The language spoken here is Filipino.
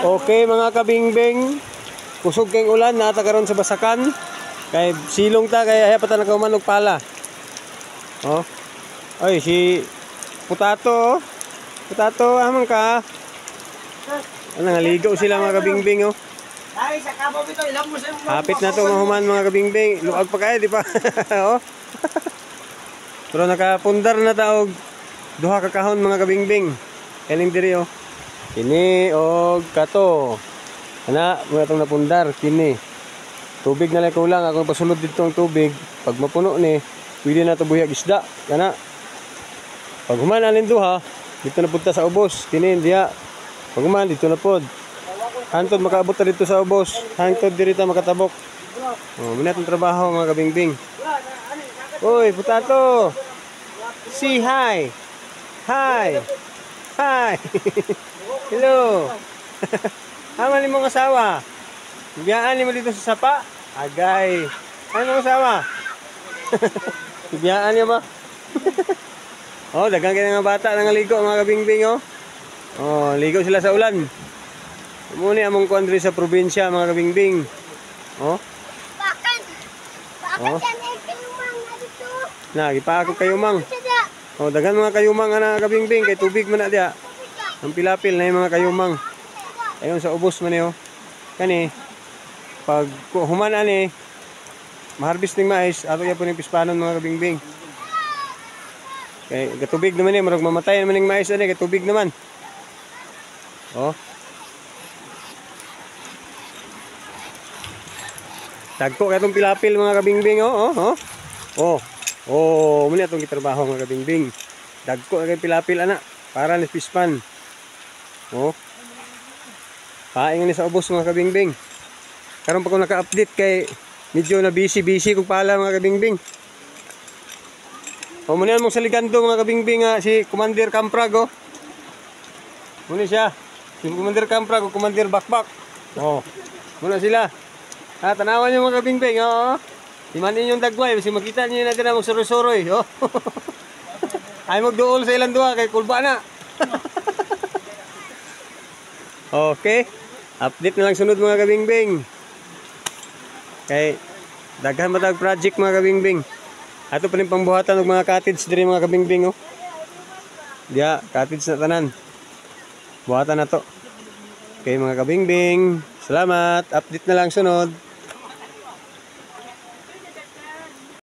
Okay mga kabingbing, kusog kayong ulan, nata karon sa basakan. Kay silong ta, kaya haya pa ta nagkahuman og pala. Oh. Ay, si Potato. Potato, amang ka. Ano, naligo sila mga kabingbing, oh. Hapit na to mahuman mga kabingbing. Luag pa kaya, di pa? Oh. Pero nakapundar na ta og duha ka kahon mga kabingbing. Kaning diri, oh. Kini og kato. Ana, mga itong napundar, kini. Tubig na lang kulang, akong pasulod dito ang tubig. Pag mapuno ni, pwede na ito buyag isda. Kana. Pag human alin duha, dito na punta sa ubos. Kini, diya. Pag human, dito na pod. Hantod makaabot na dito sa ubos. Hantod dito makatabok. Oh, minat ang trabaho mga kabingbing. Uy, Potato! Say hi! Hi! Hi! Hello! Haman mong asawa? Biyaan mo dito sa sapa? Agay! Ano mong asawa? Biyaan niyo ba? Oh, dagang kaya nga bata nang ligo mga kabingbing, oh. Oh, ligo sila sa ulan. Muna among kuandri sa probinsya mga kabingbing. Oh. Bakit? Oh. Kayumang na dito? Nagipakot kayumang. Oh, dagan mga kayumang ana kabingbing kay tubig man na diya. Ang pilapil na yung mga kayumang. Ayun sa ubos man niyo. Kani pag human ani ma-harvest ning mais, ato ya po ning pispanon mga kabingbing. Kay gatubig naman ni marag mamatay naman ning mais ani kay tubig naman. Oh. Dagko kay itong pilapil mga kabingbing, oh, oh, oh. Oh. Oh, muna itong gitrabaho mga kabingbing. Dagko kay pilapil ana para ni pispan. Oh. Paing ni sa ubos mga kabingbing. Karon pa ko naka-update kay medyo na busy kung pala mga kabingbing. O muna mong saligando mga kabingbing si Commander Camprag, oh. Muna siya. Si Commander Camprag o Commander Bakbak. Oh. Muna sila. Ha, tanawan niyo mga kabingbing, oh. Imanin yung dagway, kasi makita niyo na dira mong suroy-suroy, oh. Ay magduol sa ilang duha kay kulba na. Okay. Update na lang sunod mga kabingbing. Kay daghan matag project mga kabingbing. Ato pa rin pangbuhatan ng mga cottage diri mga kabingbing, oh. Diya, cottage na tanan. Buhatan na to. Okay mga kabingbing. Salamat. Update na lang sunod.